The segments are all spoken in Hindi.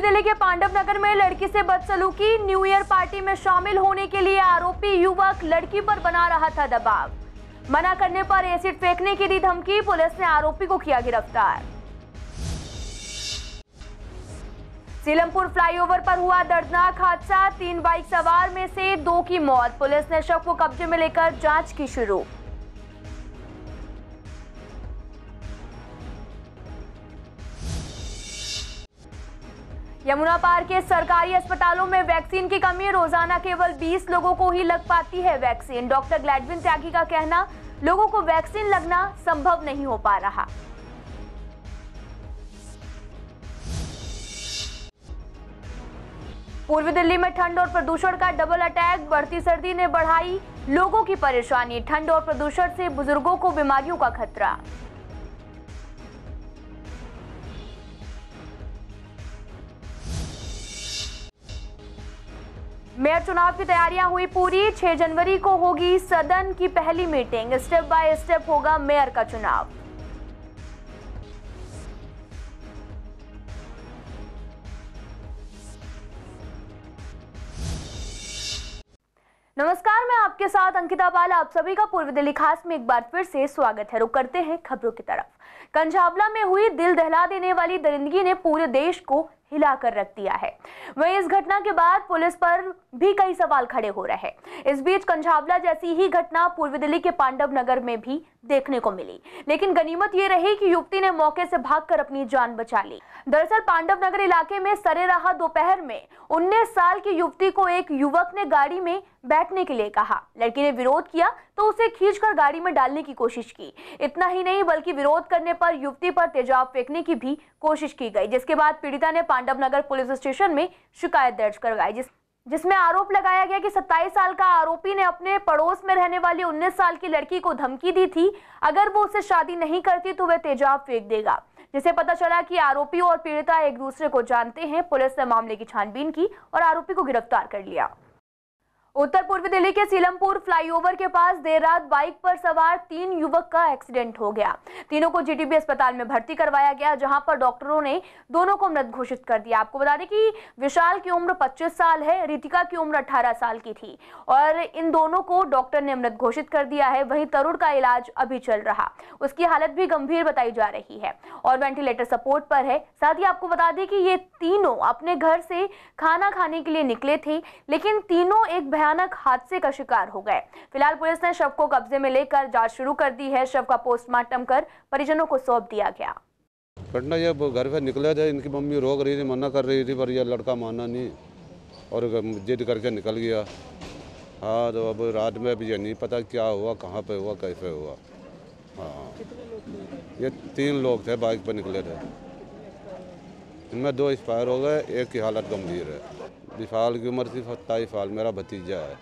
दिल्ली के पांडव नगर में लड़की से बदसलूकी। न्यू ईयर पार्टी में शामिल होने के लिए आरोपी युवक लड़की पर बना रहा था दबाव। मना करने पर एसिड फेंकने की दी धमकी। पुलिस ने आरोपी को किया गिरफ्तार। सीलमपुर फ्लाईओवर पर हुआ दर्दनाक हादसा। 3 बाइक सवार में से 2 की मौत। पुलिस ने शव को कब्जे में लेकर जांच की शुरू। यमुना पार के सरकारी अस्पतालों में वैक्सीन की कमी। रोजाना केवल 20 लोगों को ही लग पाती है वैक्सीन। डॉक्टर ग्लैडविन त्यागी का कहना, लोगों को वैक्सीन लगना संभव नहीं हो पा रहा। पूर्वी दिल्ली में ठंड और प्रदूषण का डबल अटैक। बढ़ती सर्दी ने बढ़ाई लोगों की परेशानी। ठंड और प्रदूषण से बुजुर्गों को बीमारियों का खतरा। मेयर चुनाव की तैयारियां हुई पूरी। 6 जनवरी को होगी सदन की पहली मीटिंग। स्टेप बाय स्टेप होगा मेयर का चुनाव। नमस्कार, मैं आपके साथ अंकिता बाल। आप सभी का पूर्वी दिल्ली खास में एक बार फिर से स्वागत है। रुक करते हैं खबरों की तरफ। कंझावला में हुई दिल दहला देने वाली दरिंदगी ने पूरे देश को हिलाकर रख दिया है। वहीं इस घटना के बाद पुलिस पर भी कई सवाल खड़े हो रहे हैं। इस बीच कंझावला जैसी ही घटना पूर्वी दिल्ली के पांडव नगर में भी देखने को मिली, लेकिन गनीमत ये रही कि युवती ने मौके से भागकर अपनी जान बचा ली। दरअसल पांडव नगर इलाके में सरेराह दोपहर में 19 साल की युवती को एक युवक ने गाड़ी में बैठने के लिए कहा। लड़की ने विरोध किया तो उसे खींचकर गाड़ी में डालने की कोशिश की। इतना ही नहीं बल्कि विरोध करने पर युवती पर तेजाब फेंकने की भी कोशिश की गई, जिसके बाद पीड़िता ने पांडव नगर पुलिस स्टेशन में शिकायत दर्ज करवाई, जिसमें आरोप लगाया गया कि 27 साल का आरोपी ने अपने पड़ोस में रहने वाली 19 साल की लड़की को धमकी दी थी, अगर वो उससे शादी नहीं करती तो वह तेजाब फेंक देगा। जिसे पता चला कि आरोपी और पीड़िता एक दूसरे को जानते हैं। पुलिस ने मामले की छानबीन की और आरोपी को गिरफ्तार कर लिया। उत्तर पूर्वी दिल्ली के सीलमपुर फ्लाईओवर के पास देर रात बाइक पर सवार 3 युवक का एक्सीडेंट हो गया। तीनों को जीटीबी अस्पताल में भर्ती करवाया गया, जहां पर डॉक्टरों ने दोनों को मृत घोषित कर दिया। आपको बता दें कि विशाल की उम्र 25 साल है, रितिका की उम्र 18 साल की थी और इन दोनों को डॉक्टर ने मृत घोषित कर दिया है। वहीं तरुण का इलाज अभी चल रहा, उसकी हालत भी गंभीर बताई जा रही है और वेंटिलेटर सपोर्ट पर है। साथ ही आपको बता दें कि ये तीनों अपने घर से खाना खाने के लिए निकले थे, लेकिन तीनों एक भयानक हादसे का शिकार हो गए। फिलहाल पुलिस ने शव को कब्जे में लेकर जांच शुरू कर दी है। शव का पोस्टमार्टम कर परिजनों को सौंप दिया गया। घटना ये घर से निकले थे, इनकी मम्मी रोक रही थी, मना कर रही थी, पर यह लड़का माना नहीं और जिद करके निकल गया। हाँ, तो अब रात में भी ये नहीं पता क्या हुआ, कहाँ पे हुआ, कैसे हुआ। हाँ, ये 3 लोग थे, बाइक पर निकले थे। इनमें 2 एक्सपायर हो गए, एक की हालत गंभीर है। विशाल की उम्र थी 27 साल, मेरा भतीजा है।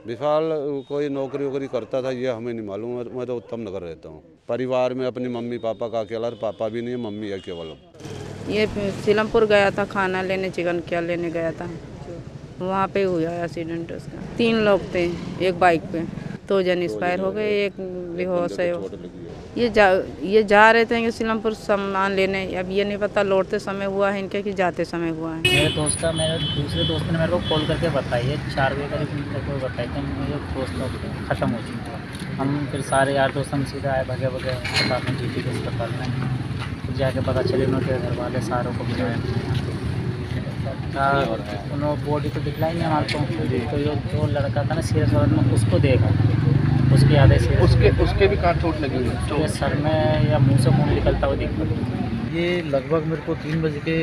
विशाल कोई नौकरी वोकरी करता था, ये हमें नहीं मालूम। मैं तो उत्तम नगर रहता हूँ। परिवार में अपनी मम्मी पापा का अकेला, पापा भी नहीं है, मम्मी है केवल। ये सीलमपुर गया था खाना लेने, चिकन क्या लेने गया था, वहाँ पे हुआ एक्सीडेंट उसका। 3 लोग थे एक बाइक पे, 2 जन एक्सपायर हो गए, एक बेहोश है। ये जा रहे थे सीलमपुर सामान लेने। अब ये नहीं पता लौटते समय हुआ है इनके कि जाते समय हुआ है। मेरे दूसरे दोस्त ने मेरे को कॉल करके बताई है, 4 बजे करीब मेरे को बताई कि मेरे दोस्त ख़त्म हो चुका है। हम फिर सारे यार दोस्त हम सीधा आए भगे अस्पताल में, जीटीबी अस्पताल में। फिर जाके पता चले उनके घर वाले सारों को बुलाया, उन्होंने बॉडी तो दिखलाई नहीं हमारे को। तो जो लड़का था ना सीरियस वाला में, उसको देखा, उसकी आधे से उसके भी काट चोट लगी हुई है, सर में या मुंह से खून निकलता हुआ दिखता। ये लगभग मेरे को 3 बजे के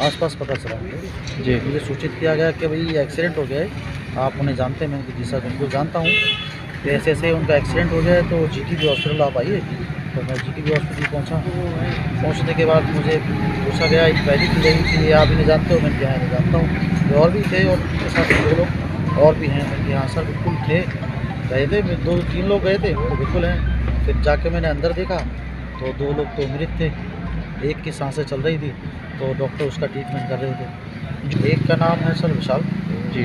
आसपास पता चला जी। मुझे सूचित किया गया कि भाई ये एक्सीडेंट हो गया है, आप उन्हें जानते हैं। मैंने जी सर उनको जानता हूँ, तो ऐसे उनका एक्सीडेंट हो गया है, तो जीटीबी हॉस्पिटल आप आइए। तो मैं जीटीबी हॉस्पिटल पहुँचा। पहुँचने के बाद मुझे पूछा गया, इंक्वायरी की गई कि आप इन्हें जानते हो। मैंने कहा नहीं जानता हूँ। तो और भी थे और उनके साथ 2 लोग और भी हैं। मैंने कहा हाँ सर बिल्कुल थे, गए थे, 2-3 लोग गए थे तो बिल्कुल हैं। फिर जाके मैंने अंदर देखा तो 2 लोग तो मृत थे, एक की सांसें चल रही थी, तो डॉक्टर उसका ट्रीटमेंट कर रहे थे। एक का नाम है सर विशाल जी,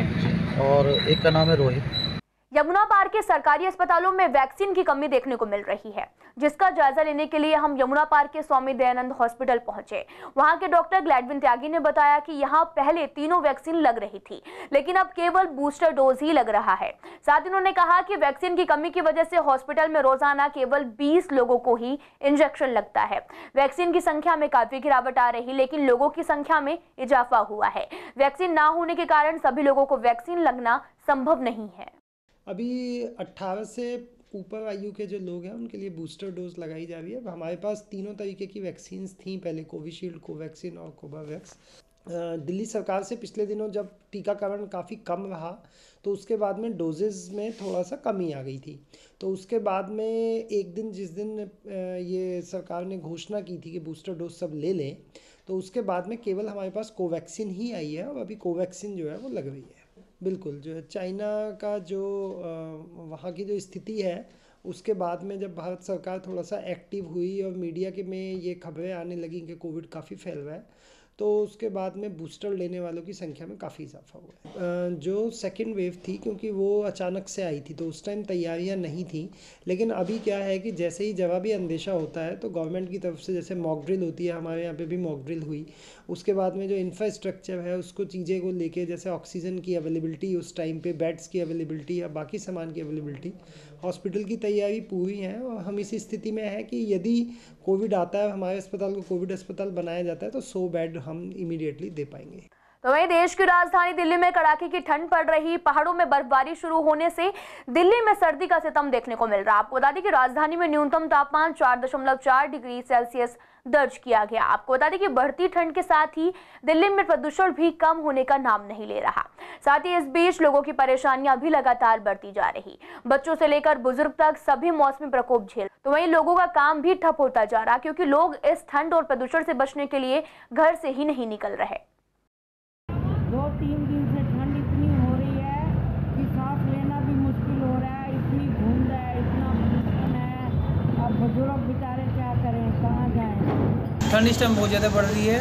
और एक का नाम है रोहित। यमुना पार के सरकारी अस्पतालों में वैक्सीन की कमी देखने को मिल रही है, जिसका जायजा लेने के लिए हम यमुना पार के स्वामी दयानंद हॉस्पिटल पहुंचे। वहां के डॉक्टर ग्लैडविन त्यागी ने बताया कि यहां पहले तीनों वैक्सीन लग रही थी, लेकिन अब केवल बूस्टर डोज ही लग रहा है। साथ ही उन्होंने कहा कि वैक्सीन की कमी की वजह से हॉस्पिटल में रोजाना केवल 20 लोगों को ही इंजेक्शन लगता है। वैक्सीन की संख्या में काफी गिरावट आ रही, लेकिन लोगों की संख्या में इजाफा हुआ है। वैक्सीन ना होने के कारण सभी लोगों को वैक्सीन लगना संभव नहीं है। अभी 18 से ऊपर आयु के जो लोग हैं उनके लिए बूस्टर डोज लगाई जा रही है। हमारे पास तीनों तरीके की वैक्सीन्स थी पहले, कोविशील्ड, कोवैक्सीन और कोवावैक्स। दिल्ली सरकार से पिछले दिनों जब टीकाकरण काफ़ी कम रहा तो उसके बाद में डोजेज़ में थोड़ा सा कमी आ गई थी। तो उसके बाद में एक दिन, जिस दिन ये सरकार ने घोषणा की थी कि बूस्टर डोज सब ले लें, तो उसके बाद में केवल हमारे पास कोवैक्सीन ही आई है और अभी कोवैक्सीन जो है वो लग रही है। बिल्कुल, जो है चाइना का जो वहाँ की जो स्थिति है, उसके बाद में जब भारत सरकार थोड़ा सा एक्टिव हुई और मीडिया के में ये खबरें आने लगी कि कोविड काफ़ी फैल रहा है, तो उसके बाद में बूस्टर लेने वालों की संख्या में काफ़ी इजाफा हुआ है। जो सेकेंड वेव थी, क्योंकि वो अचानक से आई थी तो उस टाइम तैयारियां नहीं थी, लेकिन अभी क्या है कि जैसे ही जरा भी अंदेशा होता है तो गवर्नमेंट की तरफ से जैसे मॉक ड्रिल होती है, हमारे यहाँ पे भी मॉक ड्रिल हुई। उसके बाद में जो इंफ्रास्ट्रक्चर है उसको चीज़ें को लेके, जैसे ऑक्सीजन की अवेलेबिलिटी उस टाइम पे, बेड्स की अवेलेबिलिटी या बाकी सामान की अवेलेबिलिटी, हॉस्पिटल की तैयारी पूरी है। और हम इस स्थिति में है कि यदि कोविड आता है, हमारे अस्पताल को कोविड अस्पताल बनाया जाता है, तो 100 बेड हम इमीडिएटली दे पाएंगे। तो वहीं देश की राजधानी दिल्ली में कड़ाके की ठंड पड़ रही, पहाड़ों में बर्फबारी शुरू होने से दिल्ली में सर्दी का सितम देखने को मिल रहा। आपको बता दें कि राजधानी में न्यूनतम तापमान 4.4 डिग्री सेल्सियस दर्ज किया गया। आपको बता दें कि बढ़ती ठंड के साथ ही दिल्ली में प्रदूषण भी कम होने का नाम नहीं ले रहा। साथ ही इस बीच लोगों की परेशानियां भी लगातार बढ़ती जा रही। बच्चों से लेकर बुजुर्ग तक सभी मौसमी प्रकोप झेल। तो वहीं लोगों का काम भी ठप होता जा रहा, क्योंकि लोग इस ठंड और प्रदूषण से बचने के लिए घर से ही नहीं निकल रहे। 2-3 दिन से ठंड इतनी हो रही है कि सांस लेना भी मुश्किल हो रहा है। इतनी धुंध है, इतना प्रदूषण है। अब बुजुर्ग बेचारे क्या करें, कहाँ जाएं? ठंड इस टाइम बहुत ज़्यादा बढ़ रही है।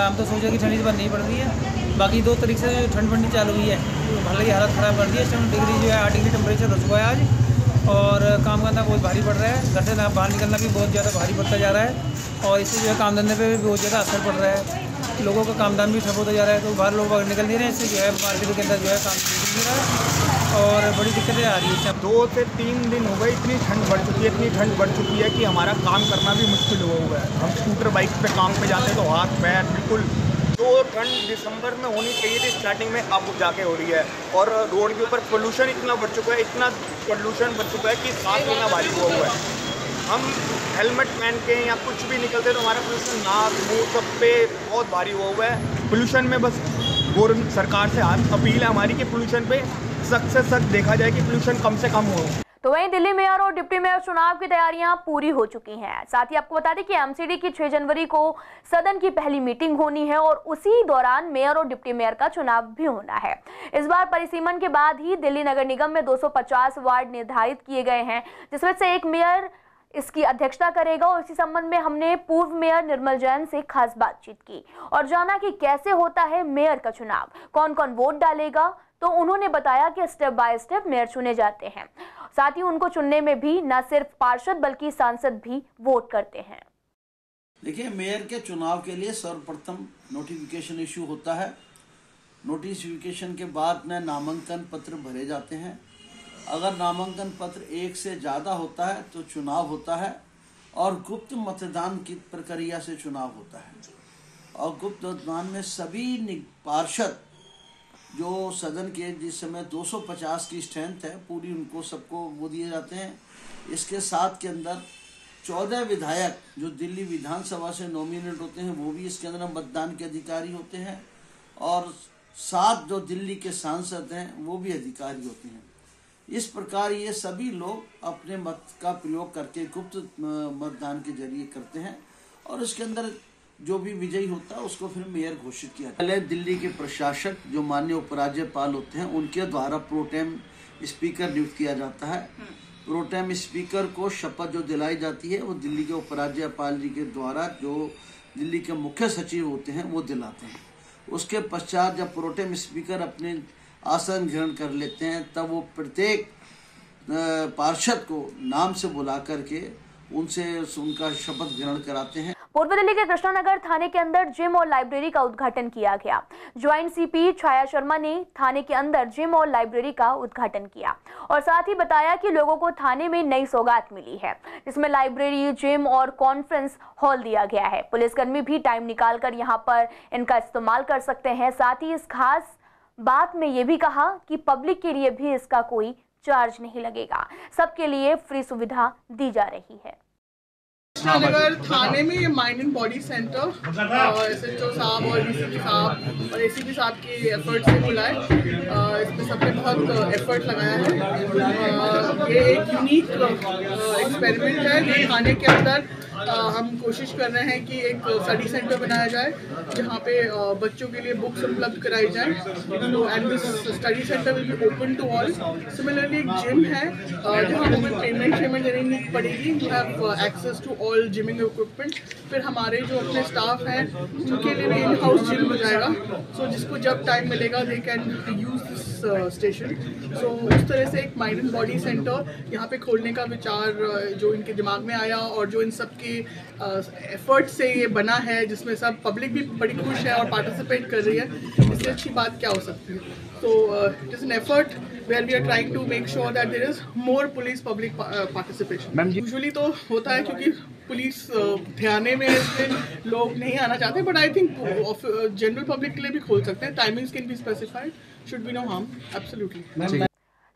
हम तो सोचे कि ठंड इस बार नहीं बढ़ रही है। बाकी 2 तारीख से ठंड बढ़नी चालू हुई है। भले ही हालत ख़राब कर दी है। इस टाइम डिग्री जो है 8 डिग्री टेम्परेचर हो चुका है आज, और काम करना बहुत भारी पड़ रहा है। घर से बाहर निकलना भी बहुत ज़्यादा भारी पड़ता जा रहा है, और इससे जो है काम धंधे पे भी बहुत ज़्यादा असर पड़ रहा है। लोगों का काम धाम भी ठप होता जा रहा है, तो बाहर लोग निकल नहीं रहे। इससे जो है मार्केट के अंदर जो है काम नहीं रहा है, और बड़ी दिक्कतें आ रही है। 2 से 3 दिन हो गए, इतनी ठंड बढ़ चुकी है, इतनी ठंड बढ़ चुकी है कि हमारा काम करना भी मुश्किल हुआ है। हम स्कूटर बाइक पे काम पे जाते हैं तो हाथ पैर बिल्कुल, तो ठंड दिसंबर में होनी चाहिए थी स्टार्टिंग में, अब जाके हो रही है। और रोड के ऊपर पोल्यूशन इतना बढ़ चुका है, इतना पोल्यूशन बढ़ चुका है कि सांस लेना भारी हुआ है। हम हेलमेट पहन के या कुछ भी निकलते तो हमारा पोल्यूशन नाक मुँह सब पे बहुत भारी हुआ है। पोल्यूशन में बस गवर्नमेंट सरकार से अपील है हमारी कि पोल्यूशन पे सख्त से सख्त देखा जाए कि पोल्यूशन कम से कम हो। तो वहीं दिल्ली मेयर और डिप्टी मेयर चुनाव की तैयारियां पूरी हो चुकी हैं। साथ ही आपको बता दें कि एमसीडी की 6 जनवरी को सदन की पहली मीटिंग होनी है, और उसी दौरान मेयर और डिप्टी मेयर का चुनाव भी होना है। इस बार परिसीमन के बाद ही दिल्ली नगर निगम में 250 वार्ड निर्धारित किए गए हैं, जिसमें से एक मेयर इसकी अध्यक्षता करेगा। और इसी संबंध में हमने पूर्व मेयर निर्मल जैन से खास बातचीत की और जाना कि कैसे होता है मेयर का चुनाव, कौन कौन वोट डालेगा। तो उन्होंने बताया कि स्टेप बाय स्टेप मेयर चुने जाते हैं। साथ ही उनको चुनने में भी न सिर्फ पार्षद बल्कि सांसद भी वोट करते हैं। देखिए, मेयर के चुनाव के लिए सर्वप्रथम नोटिफिकेशन इशू होता है। नोटिफिकेशन के बाद में नामांकन पत्र भरे जाते हैं। अगर नामांकन पत्र 1 से ज़्यादा होता है तो चुनाव होता है, और गुप्त मतदान की प्रक्रिया से चुनाव होता है। और गुप्त मतदान में सभी पार्षद जो सदन के जिस समय 250 की स्ट्रेंथ है पूरी, उनको सबको वो दिए जाते हैं। इसके साथ के अंदर 14 विधायक जो दिल्ली विधानसभा से नॉमिनेट होते हैं वो भी इसके अंदर मतदान के अधिकारी होते हैं, और 7 जो दिल्ली के सांसद हैं वो भी अधिकारी होते हैं। इस प्रकार ये सभी लोग अपने मत का प्रयोग करके गुप्त मतदान के जरिए करते हैं, और इसके अंदर जो भी विजयी होता है उसको फिर मेयर घोषित किया। पहले दिल्ली के प्रशासक जो माननीय उपराज्यपाल होते हैं उनके द्वारा प्रोटेम स्पीकर नियुक्त किया जाता है। प्रोटेम स्पीकर को शपथ जो दिलाई जाती है वो दिल्ली के उपराज्यपाल जी के द्वारा, जो दिल्ली के मुख्य सचिव होते हैं वो दिलाते हैं। उसके पश्चात जब प्रोटेम स्पीकर अपने आसन ग्रहण कर लेते हैं, तब वो प्रत्येक पार्षद को नाम से बुला करके उनसे उनका शपथ ग्रहण कराते हैं। पूर्व दिल्ली के कृष्णानगर थाने के अंदर जिम और लाइब्रेरी का उद्घाटन किया गया। ज्वाइंट सीपी छाया शर्मा ने थाने के अंदर जिम और लाइब्रेरी का उद्घाटन किया और साथ ही बताया कि लोगों को थाने में नई सौगात मिली है, जिसमें लाइब्रेरी, जिम और कॉन्फ्रेंस हॉल दिया गया है। पुलिसकर्मी भी टाइम निकालकर यहां पर इनका इस्तेमाल कर सकते हैं। साथ ही इस खास बात में ये भी कहा कि पब्लिक के लिए भी इसका कोई चार्ज नहीं लगेगा, सबके लिए फ्री सुविधा दी जा रही है। कृष्णानगर थाने में ये mind and body centre SHO साहब और DCP साहब और ACP साहब के एफर्ट से खुला है। इसमें सबने बहुत एफर्ट लगाया है। ये एक यूनिक एक्सपेरिमेंट है जो थाने के अंदर हम कोशिश कर रहे हैं कि एक स्टडी सेंटर बनाया जाए जहाँ पे बच्चों के लिए बुक्स उपलब्ध कराई जाए। And this study centre will be open to all. Similarly एक जिम है जहाँ हमें पेमेंट देनी पड़ेगी। You have access to all gyming equipment. फिर हमारे जो अपने स्टाफ हैं उनके लिए भी इन हाउस जिम हो जाएगा। सो जिसको जब टाइम मिलेगा they can use this station. So उस तरह से एक माइंड एंड बॉडी सेंटर यहाँ पे खोलने का विचार जो इनके दिमाग में आया और जो इन सब के एफर्ट से ये बना है, जिसमें सब पब्लिक भी बड़ी खुश है और पार्टिसिपेट कर रही है। इससे अच्छी बात क्या हो सकती है। So it is an effort where we are trying to make sure that there is more police public participation. Usually तो होता है क्योंकि पुलिस थाने में इसलिए लोग नहीं आना चाहते, but I think general public के लिए भी खोल सकते हैं। Timings can be specified, should be no harm, absolutely.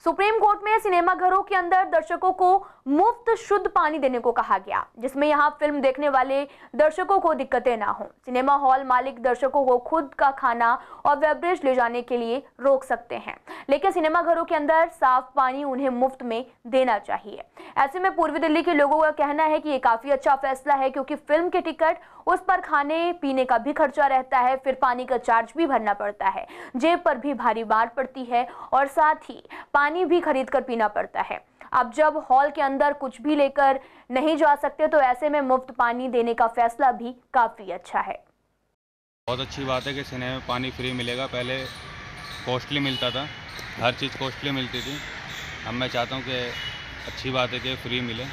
Supreme court में सिनेमा घरों के अंदर दर्शकों को मुफ्त शुद्ध पानी देने को कहा गया, जिसमें यहां फिल्म देखने वाले दर्शकों को दिक्कतें ना हो। सिनेमा हॉल मालिक दर्शकों को खुद का खाना और बेवरेज ले जाने के लिए रोक सकते हैं, लेकिन सिनेमा घरों के अंदर साफ पानी उन्हें मुफ्त में देना चाहिए। ऐसे में पूर्वी दिल्ली के लोगों का कहना है कि ये काफी अच्छा फैसला है, क्योंकि फिल्म के टिकट, उस पर खाने पीने का भी खर्चा रहता है, फिर पानी का चार्ज भी भरना पड़ता है, जेब पर भी भारी मार पड़ती है और साथ ही पानी भी खरीद कर पीना पड़ता है। अब जब हॉल के अंदर कुछ भी लेकर नहीं जा सकते, तो ऐसे में मुफ्त पानी देने का फैसला भी काफी अच्छा है। बहुत अच्छी बात है कि सिनेमा में पानी फ्री मिलेगा। पहले कॉस्टली मिलता था, हर चीज़ कॉस्टली मिलती थी। अब मैं चाहता हूँ कि अच्छी बात है कि फ्री मिले।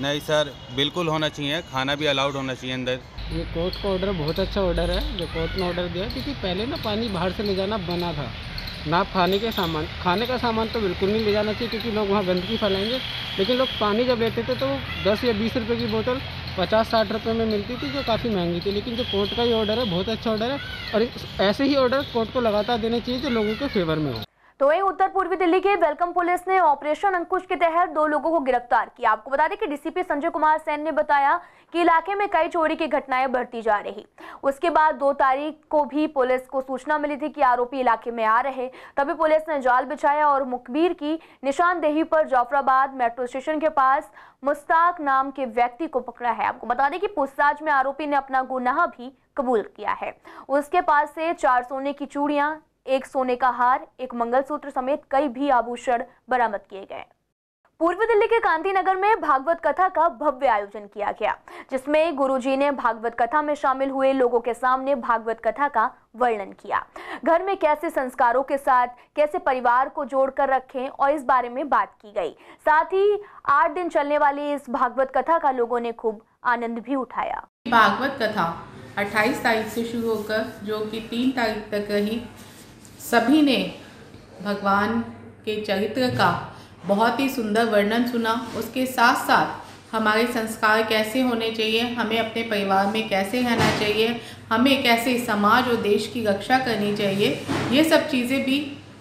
नहीं सर, बिल्कुल होना चाहिए, खाना भी अलाउड होना चाहिए अंदर। ये कोर्ट का ऑर्डर बहुत अच्छा ऑर्डर है जो कोर्ट ने ऑर्डर दिया, क्योंकि पहले ना पानी बाहर से ले जाना बना था, ना खाने का सामान तो बिल्कुल नहीं ले जाना चाहिए, क्योंकि लोग वहाँ गंदगी फैलाएंगे। लेकिन लोग पानी जब लेते थे तो 10 या 20 रुपये की बोतल 50-60 रुपये में मिलती थी, जो काफ़ी महंगी थी। लेकिन जो कोर्ट का ये ऑर्डर है बहुत अच्छा ऑर्डर है और ऐसे ही ऑर्डर कोर्ट को लगातार देने चाहिए जो लोगों के फेवर में हो। तो वहीं उत्तर पूर्वी दिल्ली के वेलकम पुलिस ने ऑपरेशन अंकुश के तहत 2 लोगों को गिरफ्तार किया। आपको बता दें कि डीसीपी संजय कुमार सेन ने बताया कि इलाके में कई चोरी की घटनाएं बढ़ती जा रही। उसके बाद 2 तारीख को भी पुलिस को सूचना मिली थी कि आरोपी इलाके में आ रहे, तभी पुलिस ने जाल बिछाया और मुखबिर की निशानदेही पर जाफराबाद मेट्रो स्टेशन के पास मुश्ताक नाम के व्यक्ति को पकड़ा है। आपको बता दें कि पूछताछ में आरोपी ने अपना गुनाह भी कबूल किया है। उसके पास से 4 सोने की चूड़ियां, 1 सोने का हार, 1 मंगलसूत्र समेत कई भी आभूषण बरामद किए गए। पूर्वी दिल्ली के कांति नगर में भागवत कथा का भव्य आयोजन किया गया, जिसमें गुरुजी ने भागवत कथा में शामिल हुए लोगों के सामने भागवत कथा का वर्णन किया। घर में कैसे संस्कारों के साथ कैसे परिवार को जोड़कर रखें और इस बारे में बात की गई। साथ ही 8 दिन चलने वाली इस भागवत कथा का लोगों ने खूब आनंद भी उठाया। भागवत कथा 28 तारीख से शुरू होकर जो कि 3 तारीख तक रही, सभी ने भगवान के चरित्र का बहुत ही सुंदर वर्णन सुना। उसके साथ साथ हमारे संस्कार कैसे होने चाहिए, हमें अपने परिवार में कैसे रहना चाहिए, हमें कैसे समाज और देश की रक्षा करनी चाहिए, ये सब चीज़ें भी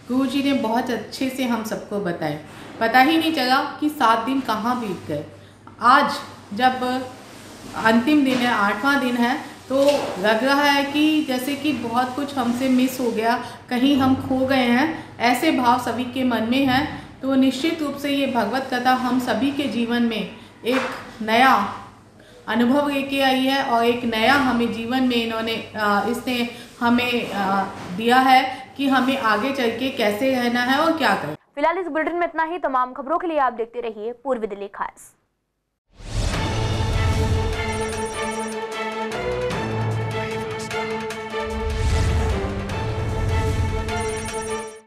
गुरुजी ने बहुत अच्छे से हम सबको बताए। पता ही नहीं चला कि 7 दिन कहाँ बीत गए। आज जब अंतिम दिन है, 8वां दिन है, तो लग रहा है कि जैसे कि बहुत कुछ हमसे मिस हो गया, कहीं हम खो गए हैं, ऐसे भाव सभी के मन में हैं। तो निश्चित रूप से ये भगवत कथा हम सभी के जीवन में एक नया अनुभव लेके आई है और एक नया हमें जीवन में इसने हमें दिया है कि हमें आगे चल के कैसे रहना है और क्या करना। फिलहाल इस बुलेटिन में इतना ही। तमाम खबरों के लिए आप देखते रहिए पूर्वी दिल्ली खास।